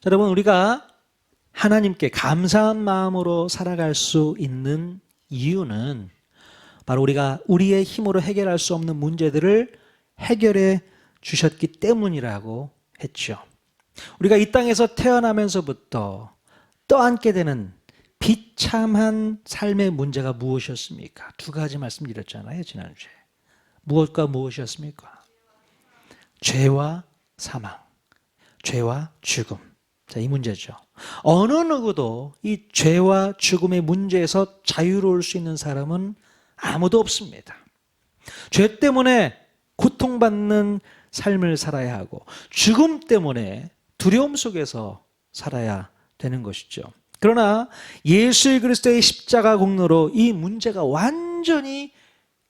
여러분, 우리가 하나님께 감사한 마음으로 살아갈 수 있는 이유는 바로 우리가 우리의 힘으로 해결할 수 없는 문제들을 해결해 주셨기 때문이라고 했죠. 우리가 이 땅에서 태어나면서부터 떠안게 되는 비참한 삶의 문제가 무엇이었습니까? 두 가지 말씀드렸잖아요, 지난주에. 무엇과 무엇이었습니까? 죄와 사망, 죄와 죽음. 자, 이 문제죠. 어느 누구도 이 죄와 죽음의 문제에서 자유로울 수 있는 사람은 아무도 없습니다. 죄 때문에 고통받는 삶을 살아야 하고 죽음 때문에 두려움 속에서 살아야 되는 것이죠. 그러나 예수 그리스도의 십자가 공로로 이 문제가 완전히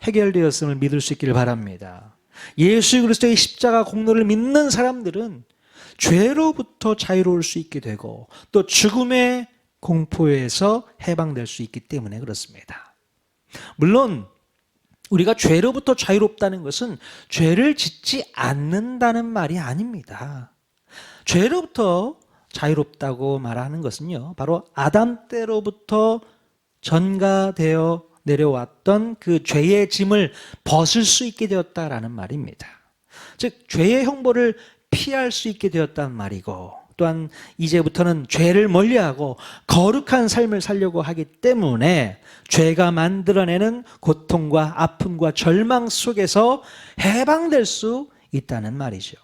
해결되었음을 믿을 수 있기를 바랍니다. 예수 그리스도의 십자가 공로를 믿는 사람들은 죄로부터 자유로울 수 있게 되고 또 죽음의 공포에서 해방될 수 있기 때문에 그렇습니다. 물론 우리가 죄로부터 자유롭다는 것은 죄를 짓지 않는다는 말이 아닙니다. 죄로부터 자유롭다고 말하는 것은요, 바로 아담 때로부터 전가되어 내려왔던 그 죄의 짐을 벗을 수 있게 되었다라는 말입니다. 즉 죄의 형벌을 피할 수 있게 되었다는 말이고, 또한 이제부터는 죄를 멀리하고 거룩한 삶을 살려고 하기 때문에 죄가 만들어내는 고통과 아픔과 절망 속에서 해방될 수 있다는 말이죠.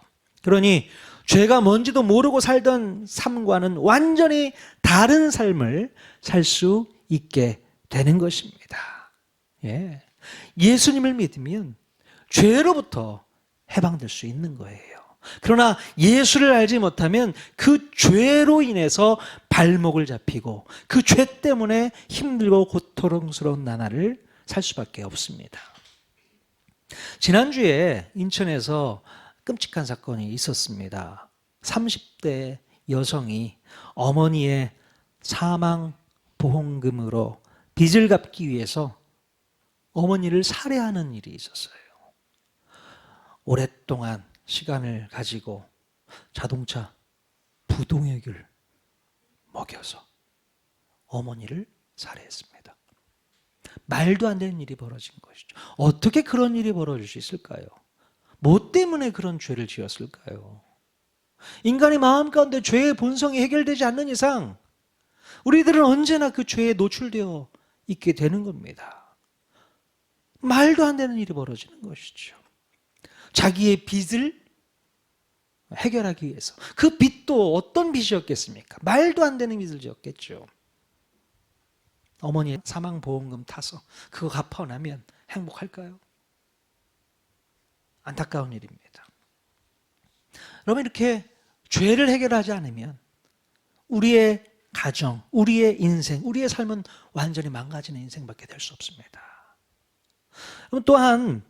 그러니 죄가 뭔지도 모르고 살던 삶과는 완전히 다른 삶을 살 수 있게 되는 것입니다. 예. 예수님을 믿으면 죄로부터 해방될 수 있는 거예요. 그러나 예수를 알지 못하면 그 죄로 인해서 발목을 잡히고 그 죄 때문에 힘들고 고통스러운 나날을 살 수밖에 없습니다. 지난주에 인천에서 끔찍한 사건이 있었습니다. 30대 여성이 어머니의 사망보험금으로 빚을 갚기 위해서 어머니를 살해하는 일이 있었어요. 오랫동안 시간을 가지고 자동차 부동액을 먹여서 어머니를 살해했습니다. 말도 안 되는 일이 벌어진 것이죠. 어떻게 그런 일이 벌어질 수 있을까요? 뭐 때문에 그런 죄를 지었을까요? 인간의 마음 가운데 죄의 본성이 해결되지 않는 이상 우리들은 언제나 그 죄에 노출되어 있게 되는 겁니다. 말도 안 되는 일이 벌어지는 것이죠. 자기의 빚을 해결하기 위해서. 그 빚도 어떤 빚이었겠습니까? 말도 안 되는 빚을 지었겠죠. 어머니의 사망보험금 타서 그거 갚아 나면 행복할까요? 안타까운 일입니다. 여러분, 이렇게 죄를 해결하지 않으면 우리의 가정, 우리의 인생, 우리의 삶은 완전히 망가지는 인생밖에 될 수 없습니다. 또한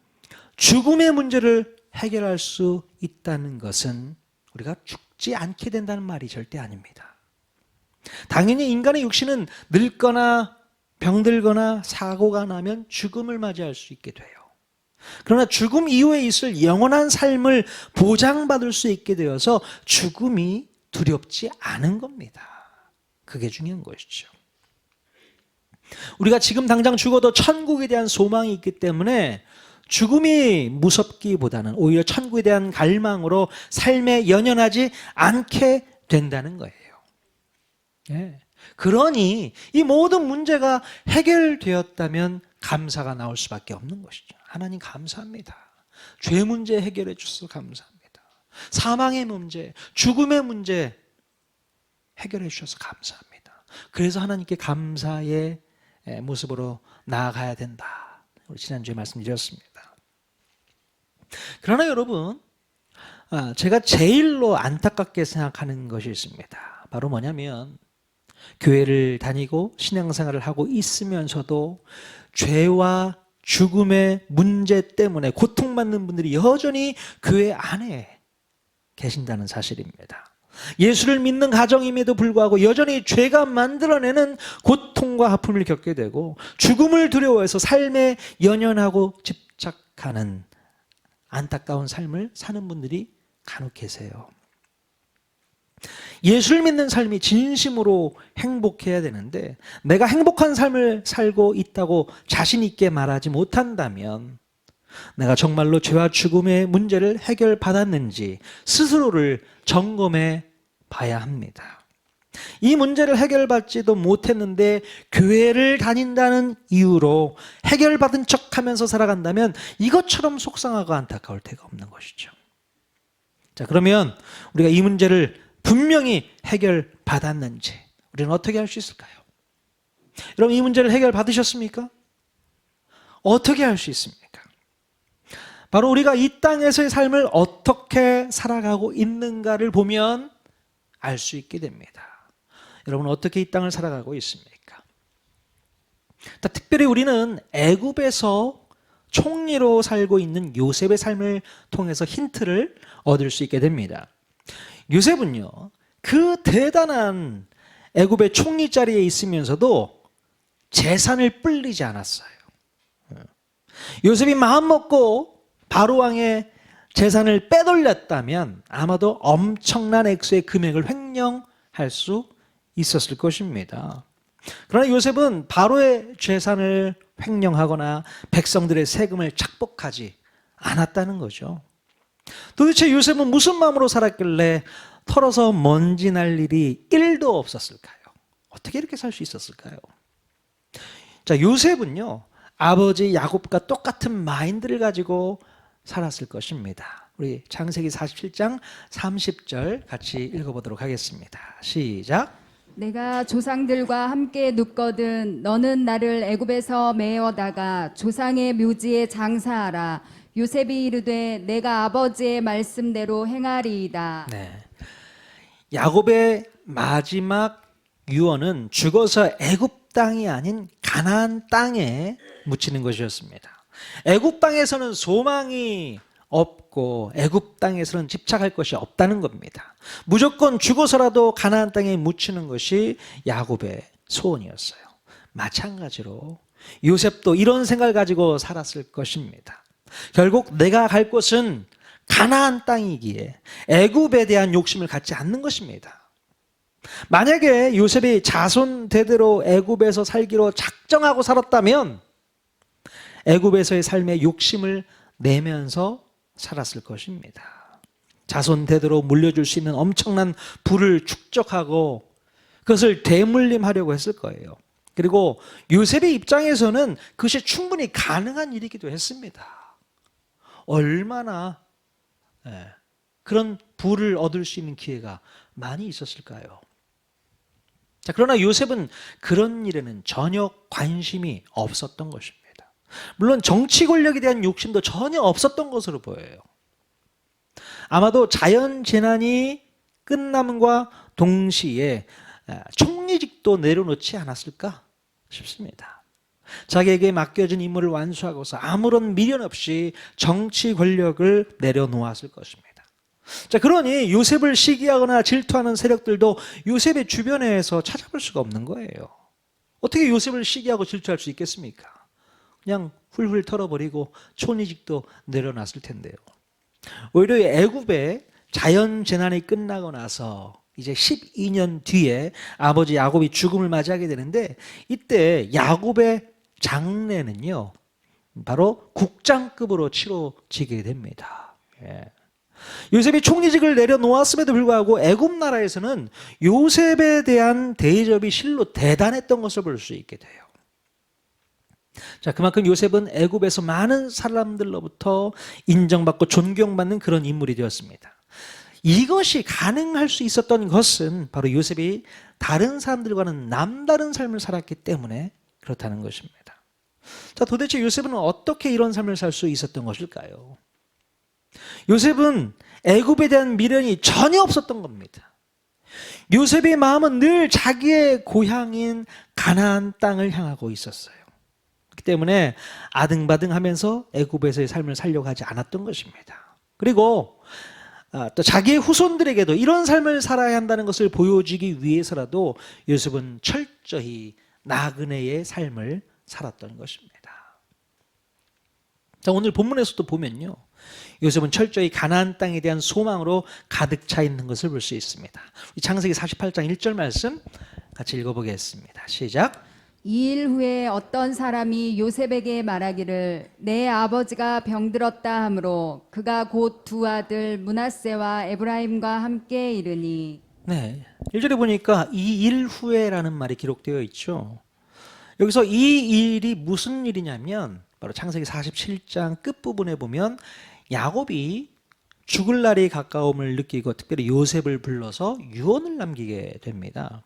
죽음의 문제를 해결할 수 있다는 것은 우리가 죽지 않게 된다는 말이 절대 아닙니다. 당연히 인간의 육신은 늙거나 병들거나 사고가 나면 죽음을 맞이할 수 있게 돼요. 그러나 죽음 이후에 있을 영원한 삶을 보장받을 수 있게 되어서 죽음이 두렵지 않은 겁니다. 그게 중요한 것이죠. 우리가 지금 당장 죽어도 천국에 대한 소망이 있기 때문에 죽음이 무섭기보다는 오히려 천국에 대한 갈망으로 삶에 연연하지 않게 된다는 거예요. 예. 그러니 이 모든 문제가 해결되었다면 감사가 나올 수밖에 없는 것이죠. 하나님 감사합니다. 죄 문제 해결해 주셔서 감사합니다. 사망의 문제, 죽음의 문제 해결해 주셔서 감사합니다. 그래서 하나님께 감사의 모습으로 나아가야 된다. 우리 지난주에 말씀드렸습니다. 그러나 여러분, 제가 제일로 안타깝게 생각하는 것이 있습니다. 바로 뭐냐면 교회를 다니고 신앙생활을 하고 있으면서도 죄와 죽음의 문제 때문에 고통받는 분들이 여전히 교회 안에 계신다는 사실입니다. 예수를 믿는 가정임에도 불구하고 여전히 죄가 만들어내는 고통과 아픔을 겪게 되고 죽음을 두려워해서 삶에 연연하고 집착하는 안타까운 삶을 사는 분들이 간혹 계세요. 예수를 믿는 삶이 진심으로 행복해야 되는데 내가 행복한 삶을 살고 있다고 자신 있게 말하지 못한다면 내가 정말로 죄와 죽음의 문제를 해결받았는지 스스로를 점검해 봐야 합니다. 이 문제를 해결받지도 못했는데 교회를 다닌다는 이유로 해결받은 척하면서 살아간다면 이것처럼 속상하고 안타까울 데가 없는 것이죠. 자, 그러면 우리가 이 문제를 분명히 해결받았는지 우리는 어떻게 할 수 있을까요? 여러분, 이 문제를 해결받으셨습니까? 어떻게 할 수 있습니까? 바로 우리가 이 땅에서의 삶을 어떻게 살아가고 있는가를 보면 알 수 있게 됩니다. 여러분, 어떻게 이 땅을 살아가고 있습니까? 특별히 우리는 애굽에서 총리로 살고 있는 요셉의 삶을 통해서 힌트를 얻을 수 있게 됩니다. 요셉은요, 그 대단한 애굽의 총리 자리에 있으면서도 재산을 불리지 않았어요. 요셉이 마음 먹고 바로 왕의 재산을 빼돌렸다면 아마도 엄청난 액수의 금액을 횡령할 수 있었을 것입니다. 그러나 요셉은 바로의 재산을 횡령하거나 백성들의 세금을 착복하지 않았다는 거죠. 도대체 요셉은 무슨 마음으로 살았길래 털어서 먼지 날 일이 1도 없었을까요? 어떻게 이렇게 살 수 있었을까요? 자, 요셉은요, 아버지 야곱과 똑같은 마인드를 가지고 살았을 것입니다. 우리 창세기 47장 30절 같이 읽어보도록 하겠습니다. 시작. 내가 조상들과 함께 눕거든 너는 나를 애굽에서 메어다가 조상의 묘지에 장사하라. 요셉이 이르되 내가 아버지의 말씀대로 행하리이다. 네. 야곱의 마지막 유언은 죽어서 애굽 땅이 아닌 가나안 땅에 묻히는 것이었습니다. 애굽 땅에서는 소망이 없고 애굽 땅에서는 집착할 것이 없다는 겁니다. 무조건 죽어서라도 가나안 땅에 묻히는 것이 야곱의 소원이었어요. 마찬가지로 요셉도 이런 생각을 가지고 살았을 것입니다. 결국 내가 갈 곳은 가나안 땅이기에 애굽에 대한 욕심을 갖지 않는 것입니다. 만약에 요셉이 자손 대대로 애굽에서 살기로 작정하고 살았다면 애굽에서의 삶에 욕심을 내면서 살았을 것입니다. 자손 대대로 물려줄 수 있는 엄청난 부를 축적하고 그것을 대물림하려고 했을 거예요. 그리고 요셉의 입장에서는 그것이 충분히 가능한 일이기도 했습니다. 얼마나 그런 부를 얻을 수 있는 기회가 많이 있었을까요? 자, 그러나 요셉은 그런 일에는 전혀 관심이 없었던 것입니다. 물론 정치 권력에 대한 욕심도 전혀 없었던 것으로 보여요. 아마도 자연 재난이 끝남과 동시에 총리직도 내려놓지 않았을까 싶습니다. 자기에게 맡겨진 임무를 완수하고서 아무런 미련 없이 정치 권력을 내려놓았을 것입니다. 자, 그러니 요셉을 시기하거나 질투하는 세력들도 요셉의 주변에서 찾아볼 수가 없는 거예요. 어떻게 요셉을 시기하고 질투할 수 있겠습니까? 그냥 훌훌 털어버리고 총리직도 내려놨을 텐데요. 오히려 애굽의 자연 재난이 끝나고 나서 이제 12년 뒤에 아버지 야곱이 죽음을 맞이하게 되는데 이때 야곱의 장례는요, 바로 국장급으로 치러지게 됩니다. 요셉이 총리직을 내려놓았음에도 불구하고 애굽 나라에서는 요셉에 대한 대접이 실로 대단했던 것을 볼 수 있게 돼요. 자, 그만큼 요셉은 애굽에서 많은 사람들로부터 인정받고 존경받는 그런 인물이 되었습니다. 이것이 가능할 수 있었던 것은 바로 요셉이 다른 사람들과는 남다른 삶을 살았기 때문에 그렇다는 것입니다. 자, 도대체 요셉은 어떻게 이런 삶을 살 수 있었던 것일까요? 요셉은 애굽에 대한 미련이 전혀 없었던 겁니다. 요셉의 마음은 늘 자기의 고향인 가나안 땅을 향하고 있었어요. 그렇기 때문에 아등바등하면서 애굽에서의 삶을 살려고 하지 않았던 것입니다. 그리고 또 자기의 후손들에게도 이런 삶을 살아야 한다는 것을 보여주기 위해서라도 요셉은 철저히 나그네의 삶을 살았던 것입니다. 자, 오늘 본문에서도 보면요, 요셉은 철저히 가나안 땅에 대한 소망으로 가득 차 있는 것을 볼 수 있습니다. 창세기 48장 1절 말씀 같이 읽어보겠습니다. 시작. 2일 후에 어떤 사람이 요셉에게 말하기를 내 아버지가 병들었다 하므로 그가 곧 두 아들 므낫세와 에브라임과 함께 이르니. 네, 1절에 보니까 이 일 후에라는 말이 기록되어 있죠. 여기서 이 일이 무슨 일이냐면 바로 창세기 47장 끝부분에 보면 야곱이 죽을 날이 가까움을 느끼고 특별히 요셉을 불러서 유언을 남기게 됩니다.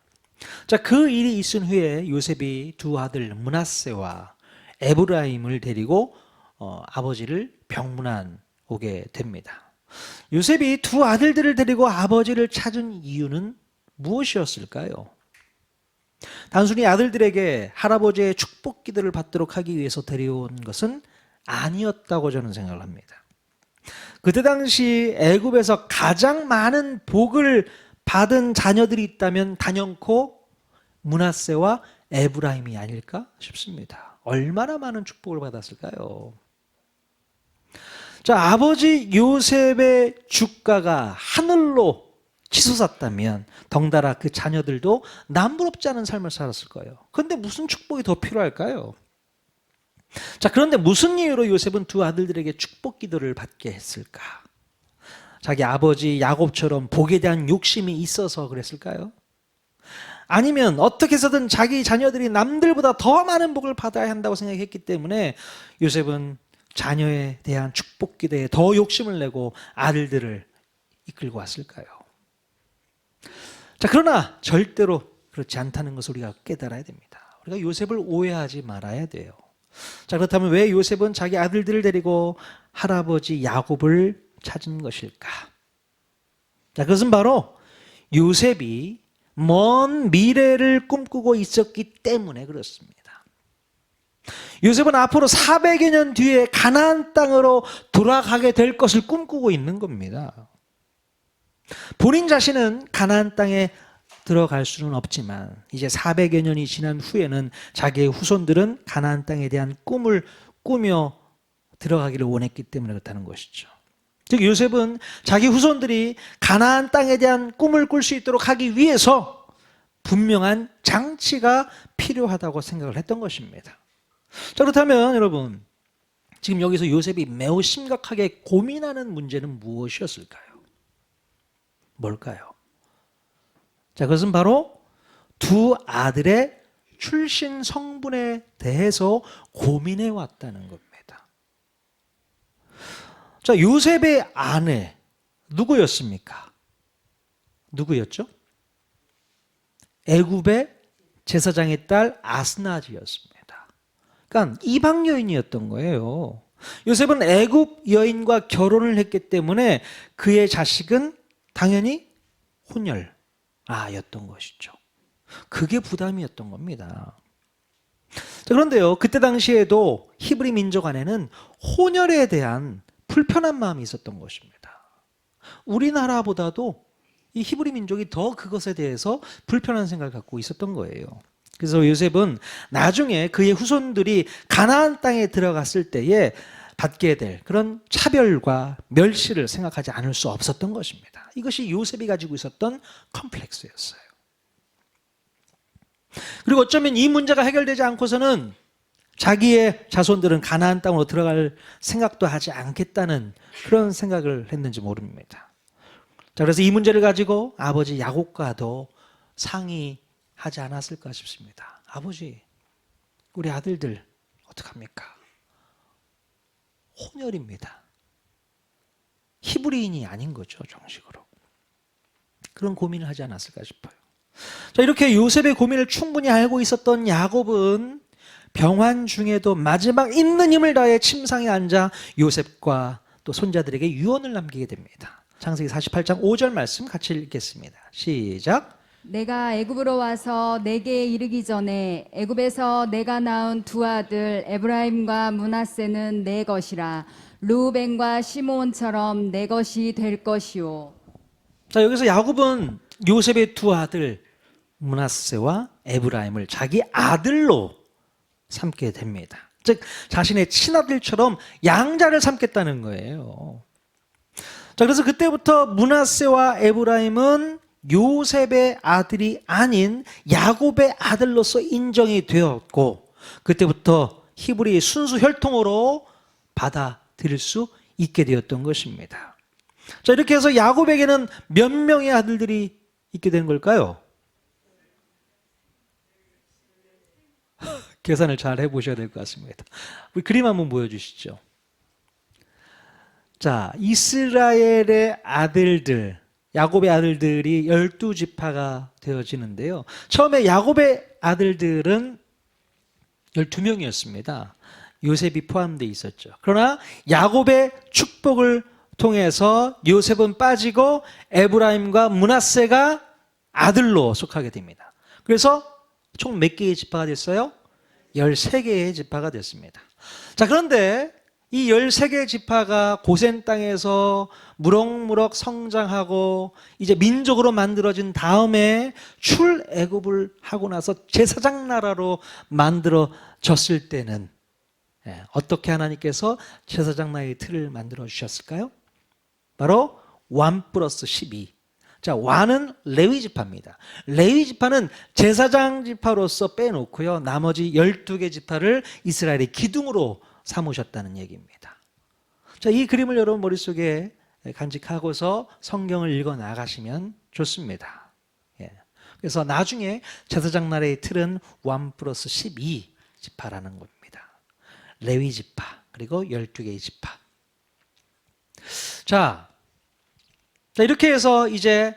자, 그 일이 있은 후에 요셉이 두 아들 므낫세와 에브라임을 데리고 아버지를 병문안 오게 됩니다. 요셉이 두 아들들을 데리고 아버지를 찾은 이유는 무엇이었을까요? 단순히 아들들에게 할아버지의 축복 기도를 받도록 하기 위해서 데려온 것은 아니었다고 저는 생각을 합니다. 그때 당시 애굽에서 가장 많은 복을 받은 자녀들이 있다면 단연코 므낫세와 에브라임이 아닐까 싶습니다. 얼마나 많은 축복을 받았을까요? 자, 아버지 요셉의 주가가 하늘로 치솟았다면 덩달아 그 자녀들도 남부럽지 않은 삶을 살았을 거예요. 그런데 무슨 축복이 더 필요할까요? 자, 그런데 무슨 이유로 요셉은 두 아들들에게 축복 기도를 받게 했을까? 자기 아버지 야곱처럼 복에 대한 욕심이 있어서 그랬을까요? 아니면 어떻게 해서든 자기 자녀들이 남들보다 더 많은 복을 받아야 한다고 생각했기 때문에 요셉은 자녀에 대한 축복 기도에 더 욕심을 내고 아들들을 이끌고 왔을까요? 자, 그러나 절대로 그렇지 않다는 것을 우리가 깨달아야 됩니다. 우리가 요셉을 오해하지 말아야 돼요. 자, 그렇다면 왜 요셉은 자기 아들들을 데리고 할아버지 야곱을 찾은 것일까? 자, 그것은 바로 요셉이 먼 미래를 꿈꾸고 있었기 때문에 그렇습니다. 요셉은 앞으로 400여 년 뒤에 가나안 땅으로 돌아가게 될 것을 꿈꾸고 있는 겁니다. 본인 자신은 가나안 땅에 들어갈 수는 없지만 이제 400여 년이 지난 후에는 자기의 후손들은 가나안 땅에 대한 꿈을 꾸며 들어가기를 원했기 때문에 그렇다는 것이죠. 즉 요셉은 자기 후손들이 가나안 땅에 대한 꿈을 꿀 수 있도록 하기 위해서 분명한 장치가 필요하다고 생각을 했던 것입니다. 자, 그렇다면 여러분, 지금 여기서 요셉이 매우 심각하게 고민하는 문제는 무엇이었을까요? 뭘까요? 자, 그것은 바로 두 아들의 출신 성분에 대해서 고민해 왔다는 겁니다. 자, 요셉의 아내 누구였습니까? 누구였죠? 애굽의 제사장의 딸 아스나지였습니다. 그러니까 이방 여인이었던 거예요. 요셉은 애굽 여인과 결혼을 했기 때문에 그의 자식은 당연히 혼혈아였던 것이죠. 그게 부담이었던 겁니다. 자, 그런데요, 그때 당시에도 히브리 민족 안에는 혼혈에 대한 불편한 마음이 있었던 것입니다. 우리나라보다도 이 히브리 민족이 더 그것에 대해서 불편한 생각을 갖고 있었던 거예요. 그래서 요셉은 나중에 그의 후손들이 가나안 땅에 들어갔을 때에 받게 될 그런 차별과 멸시를 생각하지 않을 수 없었던 것입니다. 이것이 요셉이 가지고 있었던 컴플렉스였어요. 그리고 어쩌면 이 문제가 해결되지 않고서는 자기의 자손들은 가나안 땅으로 들어갈 생각도 하지 않겠다는 그런 생각을 했는지 모릅니다. 자, 그래서 이 문제를 가지고 아버지 야곱과도 상의하지 않았을까 싶습니다. 아버지, 우리 아들들 어떡합니까? 혼혈입니다. 히브리인이 아닌 거죠, 정식으로. 그런 고민을 하지 않았을까 싶어요. 자, 이렇게 요셉의 고민을 충분히 알고 있었던 야곱은 병환 중에도 마지막 있는 힘을 다해 침상에 앉아 요셉과 또 손자들에게 유언을 남기게 됩니다. 창세기 48장 5절 말씀 같이 읽겠습니다. 시작. 내가 애굽으로 와서 내게 이르기 전에 애굽에서 내가 낳은 두 아들 에브라임과 므낫세는 내 것이라 르우벤과 시므온처럼 내 것이 될 것이요. 자, 여기서 야곱은 요셉의 두 아들 므낫세와 에브라임을 자기 아들로 삼게 됩니다. 즉 자신의 친아들처럼 양자를 삼겠다는 거예요. 자, 그래서 그때부터 므낫세와 에브라임은 요셉의 아들이 아닌 야곱의 아들로서 인정이 되었고, 그때부터 히브리 순수 혈통으로 받아들일 수 있게 되었던 것입니다. 자, 이렇게 해서 야곱에게는 몇 명의 아들들이 있게 된 걸까요? 계산을 잘 해보셔야 될 것 같습니다. 우리 그림 한번 보여주시죠. 자, 이스라엘의 아들들, 야곱의 아들들이 12지파가 되어지는데요. 처음에 야곱의 아들들은 12명이었습니다. 요셉이 포함되어 있었죠. 그러나 야곱의 축복을 통해서 요셉은 빠지고 에브라임과 므낫세가 아들로 속하게 됩니다. 그래서 총 몇 개의 지파가 됐어요? 13개의 지파가 됐습니다. 자, 그런데 이 13개의 지파가 고센 땅에서 무럭무럭 성장하고 이제 민족으로 만들어진 다음에 출애굽을 하고 나서 제사장 나라로 만들어졌을 때는 어떻게 하나님께서 제사장 나라의 틀을 만들어 주셨을까요? 바로 1+12. 자, 완은 레위 지파입니다. 레위 지파는 제사장 지파로서 빼놓고요, 나머지 12개 지파를 이스라엘의 기둥으로 삼으셨다는 얘기입니다. 자, 이 그림을 여러분 머릿속에 간직하고서 성경을 읽어 나가시면 좋습니다. 그래서 나중에 제사장 나라의 틀은 1+12 지파라는 겁니다. 레위 지파, 그리고 12개의 지파. 자, 이렇게 해서 이제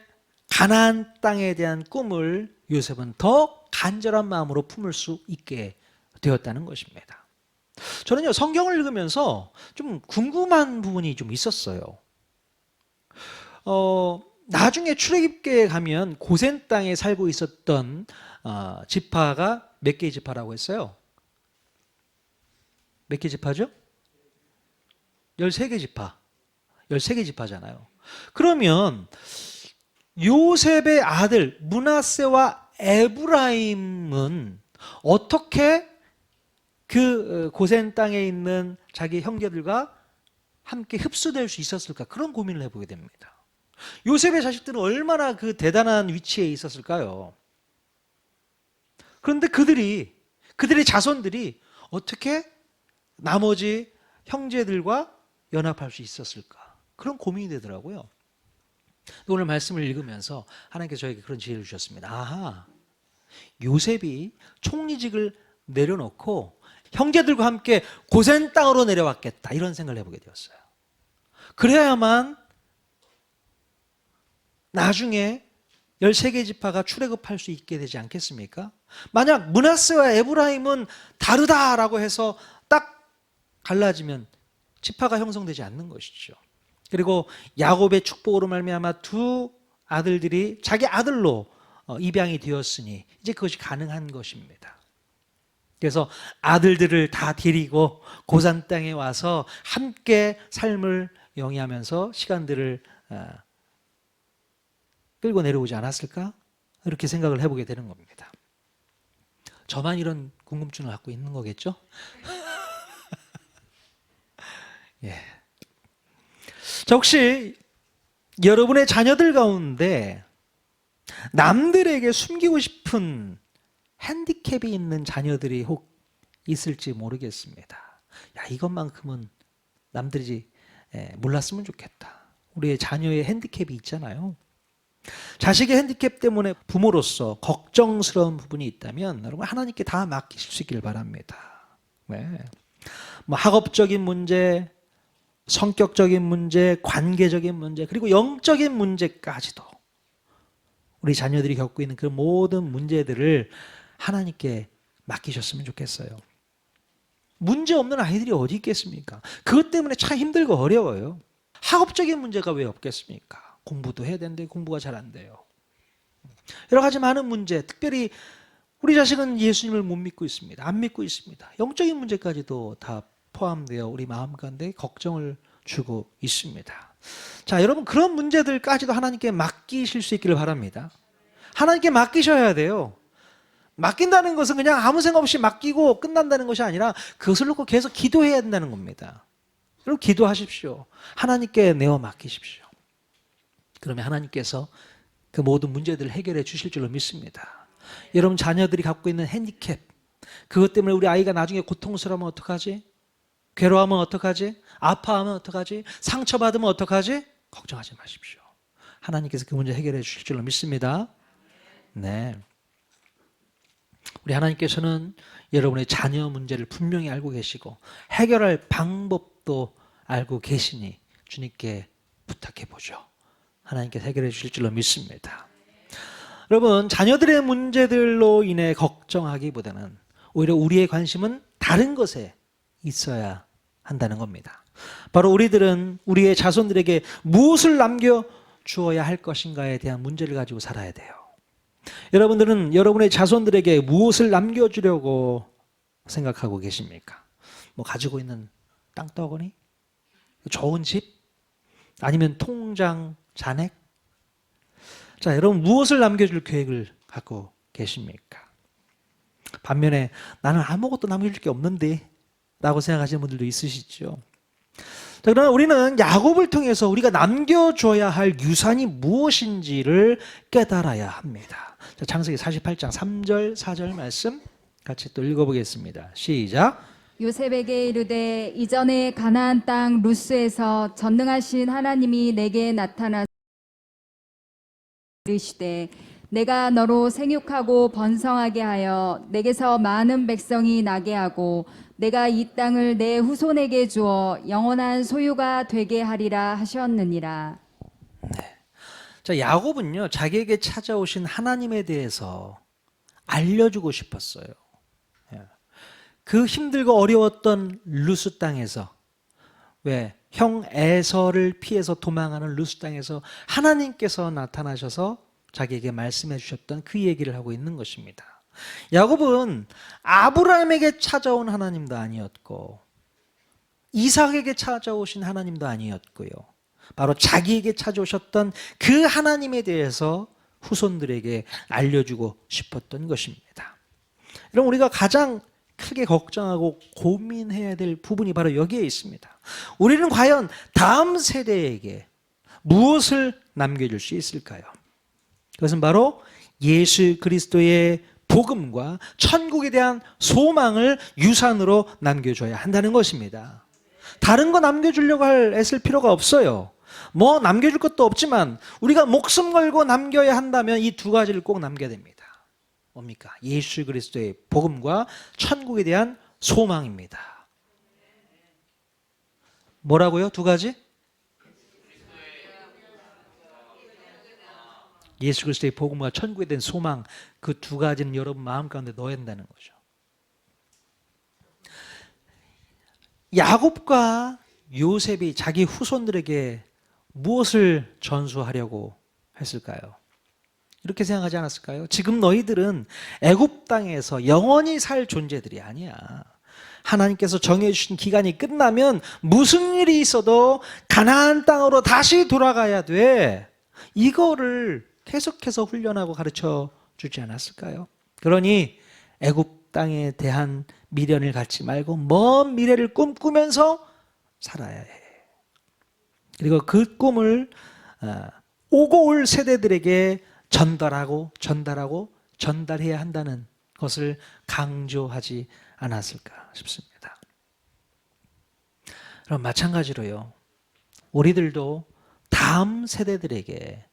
가나안 땅에 대한 꿈을 요셉은 더 간절한 마음으로 품을 수 있게 되었다는 것입니다. 저는요, 성경을 읽으면서 좀 궁금한 부분이 좀 있었어요. 나중에 출애굽기에 가면 고센 땅에 살고 있었던 지파가 몇 개의 지파라고 했어요? 몇 개 지파죠? 13개 지파. 13개 지파잖아요. 그러면 요셉의 아들 므낫세와 에브라임은 어떻게 그 고센 땅에 있는 자기 형제들과 함께 흡수될 수 있었을까? 그런 고민을 해보게 됩니다. 요셉의 자식들은 얼마나 그 대단한 위치에 있었을까요? 그런데 그들의 자손들이 어떻게 나머지 형제들과 연합할 수 있었을까? 그런 고민이 되더라고요. 오늘 말씀을 읽으면서 하나님께서 저에게 그런 지혜를 주셨습니다. 아하, 요셉이 총리직을 내려놓고 형제들과 함께 고센 땅으로 내려왔겠다, 이런 생각을 해보게 되었어요. 그래야만 나중에 13개 지파가 출애굽할 수 있게 되지 않겠습니까? 만약 므낫세와 에브라임은 다르다라고 해서 딱 갈라지면 지파가 형성되지 않는 것이죠. 그리고 야곱의 축복으로 말미암아 두 아들들이 자기 아들로 입양이 되었으니 이제 그것이 가능한 것입니다. 그래서 아들들을 다 데리고 고산 땅에 와서 함께 삶을 영위하면서 시간들을 끌고 내려오지 않았을까? 이렇게 생각을 해보게 되는 겁니다. 저만 이런 궁금증을 갖고 있는 거겠죠? 예. 자, 혹시 여러분의 자녀들 가운데 남들에게 숨기고 싶은 핸디캡이 있는 자녀들이 혹 있을지 모르겠습니다. 야, 이것만큼은 남들이 몰랐으면 좋겠다. 우리의 자녀의 핸디캡이 있잖아요. 자식의 핸디캡 때문에 부모로서 걱정스러운 부분이 있다면 여러분 하나님께 다 맡기실 수 있기를 바랍니다. 네. 뭐 학업적인 문제, 성격적인 문제, 관계적인 문제, 그리고 영적인 문제까지도 우리 자녀들이 겪고 있는 그 모든 문제들을 하나님께 맡기셨으면 좋겠어요. 문제 없는 아이들이 어디 있겠습니까? 그것 때문에 참 힘들고 어려워요. 학업적인 문제가 왜 없겠습니까? 공부도 해야 되는데 공부가 잘 안 돼요. 여러 가지 많은 문제, 특별히 우리 자식은 예수님을 못 믿고 있습니다. 안 믿고 있습니다. 영적인 문제까지도 다 포함되어 우리 마음 가운데 걱정을 주고 있습니다. 자, 여러분 그런 문제들까지도 하나님께 맡기실 수 있기를 바랍니다. 하나님께 맡기셔야 돼요. 맡긴다는 것은 그냥 아무 생각 없이 맡기고 끝난다는 것이 아니라 그것을 놓고 계속 기도해야 된다는 겁니다. 여러분 기도하십시오. 하나님께 내어 맡기십시오. 그러면 하나님께서 그 모든 문제들을 해결해 주실 줄로 믿습니다. 여러분 자녀들이 갖고 있는 핸디캡, 그것 때문에 우리 아이가 나중에 고통스러우면 어떡하지? 괴로워하면 어떡하지? 아파하면 어떡하지? 상처받으면 어떡하지? 걱정하지 마십시오. 하나님께서 그 문제 해결해 주실 줄로 믿습니다. 네. 우리 하나님께서는 여러분의 자녀 문제를 분명히 알고 계시고 해결할 방법도 알고 계시니 주님께 부탁해 보죠. 하나님께서 해결해 주실 줄로 믿습니다. 여러분 자녀들의 문제들로 인해 걱정하기보다는 오히려 우리의 관심은 다른 것에 있어야 한다는 겁니다. 바로 우리들은 우리의 자손들에게 무엇을 남겨주어야 할 것인가에 대한 문제를 가지고 살아야 돼요. 여러분들은 여러분의 자손들에게 무엇을 남겨주려고 생각하고 계십니까? 뭐 가지고 있는 땅덩어리? 좋은 집? 아니면 통장 잔액? 자, 여러분 무엇을 남겨줄 계획을 갖고 계십니까? 반면에 나는 아무것도 남겨줄 게 없는데 라고 생각하시는 분들도 있으시죠. 자, 그러나 우리는 야곱을 통해서 우리가 남겨줘야 할 유산이 무엇인지를 깨달아야 합니다. 자, 창세기 48장 3절 4절 말씀 같이 또 읽어보겠습니다. 시작. 요셉에게 이르되 이전에 가나안 땅 루스에서 전능하신 하나님이 내게 나타나 이르시되 내가 너로 생육하고 번성하게 하여 내게서 많은 백성이 나게 하고 내가 이 땅을 내 후손에게 주어 영원한 소유가 되게 하리라 하셨느니라. 자, 야곱은요 자기에게 찾아오신 하나님에 대해서 알려주고 싶었어요. 그 힘들고 어려웠던 루스 땅에서, 왜 형 에서를 피해서 도망하는 루스 땅에서 하나님께서 나타나셔서 자기에게 말씀해 주셨던 그 얘기를 하고 있는 것입니다. 야곱은 아브라함에게 찾아온 하나님도 아니었고 이삭에게 찾아오신 하나님도 아니었고요. 바로 자기에게 찾아오셨던 그 하나님에 대해서 후손들에게 알려주고 싶었던 것입니다. 여러분 우리가 가장 크게 걱정하고 고민해야 될 부분이 바로 여기에 있습니다. 우리는 과연 다음 세대에게 무엇을 남겨줄 수 있을까요? 그것은 바로 예수 그리스도의 복음과 천국에 대한 소망을 유산으로 남겨줘야 한다는 것입니다. 다른 거 남겨주려고 애쓸 필요가 없어요. 뭐 남겨줄 것도 없지만 우리가 목숨 걸고 남겨야 한다면 이 두 가지를 꼭 남겨야 됩니다. 뭡니까? 예수 그리스도의 복음과 천국에 대한 소망입니다. 뭐라고요? 두 가지? 예수 그리스도의 복음과 천국에 대한 소망, 그 두 가지는 여러분 마음 가운데 넣어야 한다는 거죠. 야곱과 요셉이 자기 후손들에게 무엇을 전수하려고 했을까요? 이렇게 생각하지 않았을까요? 지금 너희들은 애굽 땅에서 영원히 살 존재들이 아니야. 하나님께서 정해주신 기간이 끝나면 무슨 일이 있어도 가나안 땅으로 다시 돌아가야 돼. 이거를 계속해서 훈련하고 가르쳐 주지 않았을까요? 그러니 애굽 땅에 대한 미련을 갖지 말고 먼 미래를 꿈꾸면서 살아야 해. 그리고 그 꿈을 오고 올 세대들에게 전달해야 한다는 것을 강조하지 않았을까 싶습니다. 그럼 마찬가지로요. 우리들도 다음 세대들에게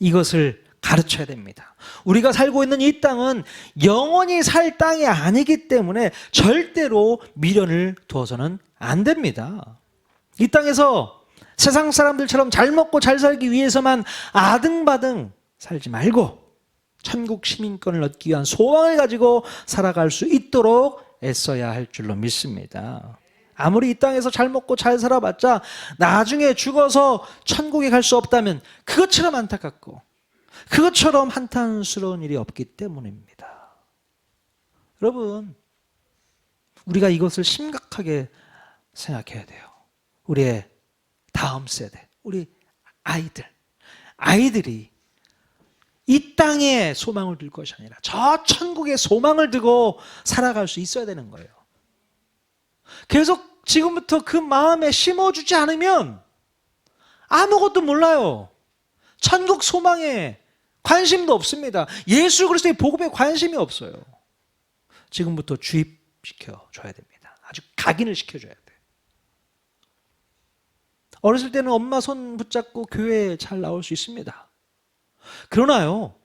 이것을 가르쳐야 됩니다. 우리가 살고 있는 이 땅은 영원히 살 땅이 아니기 때문에 절대로 미련을 두어서는 안 됩니다. 이 땅에서 세상 사람들처럼 잘 먹고 잘 살기 위해서만 아등바등 살지 말고 천국 시민권을 얻기 위한 소망을 가지고 살아갈 수 있도록 애써야 할 줄로 믿습니다. 아무리 이 땅에서 잘 먹고 잘 살아봤자 나중에 죽어서 천국에 갈 수 없다면 그것처럼 안타깝고 그것처럼 한탄스러운 일이 없기 때문입니다. 여러분, 우리가 이것을 심각하게 생각해야 돼요. 우리의 다음 세대, 우리 아이들이 이 땅에 소망을 둘 것이 아니라 저 천국에 소망을 두고 살아갈 수 있어야 되는 거예요. 계속 지금부터 그 마음에 심어주지 않으면 아무것도 몰라요. 천국 소망에 관심도 없습니다. 예수 그리스도의 복음에 관심이 없어요. 지금부터 주입시켜 줘야 됩니다. 아주 각인을 시켜줘야 돼. 어렸을 때는 엄마 손 붙잡고 교회에 잘 나올 수 있습니다. 그러나요,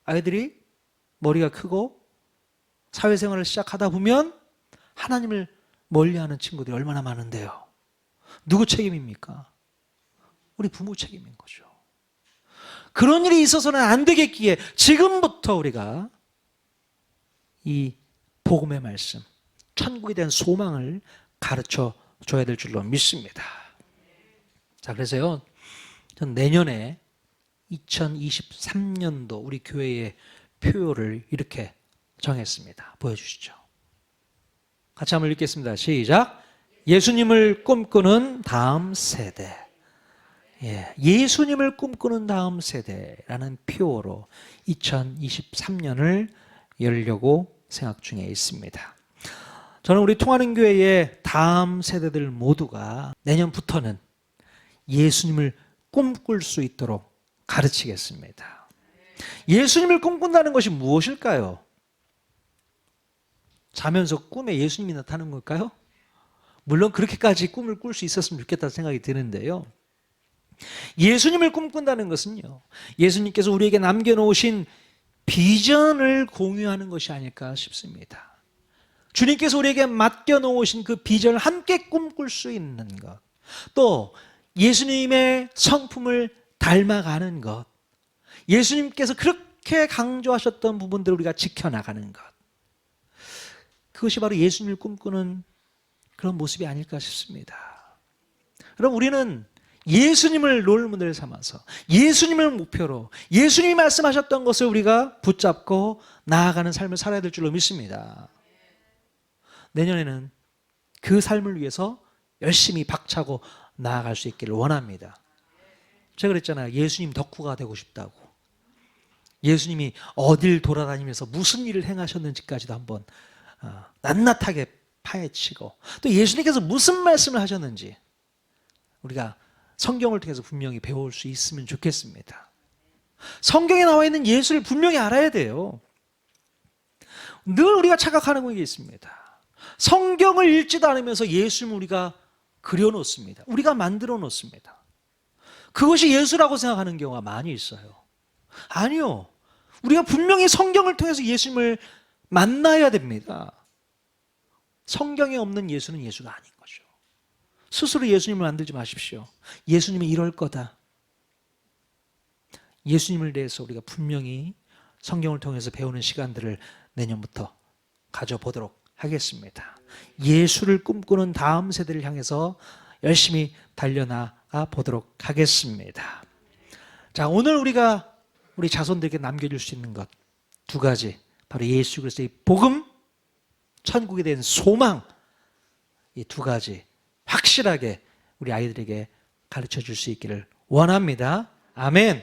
아이들이 머리가 크고 사회생활을 시작하다 보면 하나님을 멀리하는 친구들이 얼마나 많은데요. 누구 책임입니까? 우리 부모 책임인 거죠. 그런 일이 있어서는 안 되겠기에 지금부터 우리가 이 복음의 말씀, 천국에 대한 소망을 가르쳐 줘야 될 줄로 믿습니다. 자, 그래서요, 전 내년에 2023년도 우리 교회의 표요를 이렇게 정했습니다. 보여주시죠. 같이 한번 읽겠습니다. 시작. 예수님을 꿈꾸는 다음 세대. 예수님을 꿈꾸는 다음 세대라는 표어로 2023년을 열려고 생각 중에 있습니다. 저는 우리 통하는 교회의 다음 세대들 모두가 내년부터는 예수님을 꿈꿀 수 있도록 가르치겠습니다. 예수님을 꿈꾼다는 것이 무엇일까요? 자면서 꿈에 예수님이 나타나는 걸까요? 물론 그렇게까지 꿈을 꿀 수 있었으면 좋겠다는 생각이 드는데요. 예수님을 꿈꾼다는 것은요, 예수님께서 우리에게 남겨놓으신 비전을 공유하는 것이 아닐까 싶습니다. 주님께서 우리에게 맡겨놓으신 그 비전을 함께 꿈꿀 수 있는 것, 또 예수님의 성품을 닮아가는 것, 예수님께서 그렇게 강조하셨던 부분들을 우리가 지켜나가는 것, 그것이 바로 예수님을 꿈꾸는 그런 모습이 아닐까 싶습니다. 그럼 우리는 예수님을 롤모델 삼아서 예수님을 목표로 예수님이 말씀하셨던 것을 우리가 붙잡고 나아가는 삶을 살아야 될 줄로 믿습니다. 내년에는 그 삶을 위해서 열심히 박차고 나아갈 수 있기를 원합니다. 제가 그랬잖아요. 예수님 덕후가 되고 싶다고. 예수님이 어딜 돌아다니면서 무슨 일을 행하셨는지까지도 한번 낱낱하게 파헤치고, 또 예수님께서 무슨 말씀을 하셨는지 우리가 성경을 통해서 분명히 배울 수 있으면 좋겠습니다. 성경에 나와 있는 예수를 분명히 알아야 돼요. 늘 우리가 착각하는 게 있습니다. 성경을 읽지도 않으면서 예수님을 우리가 그려놓습니다. 우리가 만들어 놓습니다. 그것이 예수라고 생각하는 경우가 많이 있어요. 아니요. 우리가 분명히 성경을 통해서 예수님을 만나야 됩니다. 성경에 없는 예수는 예수가 아닌 거죠. 스스로 예수님을 만들지 마십시오. 예수님이 이럴 거다. 예수님을 대해서 우리가 분명히 성경을 통해서 배우는 시간들을 내년부터 가져보도록 하겠습니다. 예수를 꿈꾸는 다음 세대를 향해서 열심히 달려나가 보도록 하겠습니다. 자, 오늘 우리가 우리 자손들에게 남겨줄 수 있는 것 두 가지, 바로 예수 그리스도의 복음, 천국에 대한 소망, 이 두 가지 확실하게 우리 아이들에게 가르쳐 줄 수 있기를 원합니다. 아멘.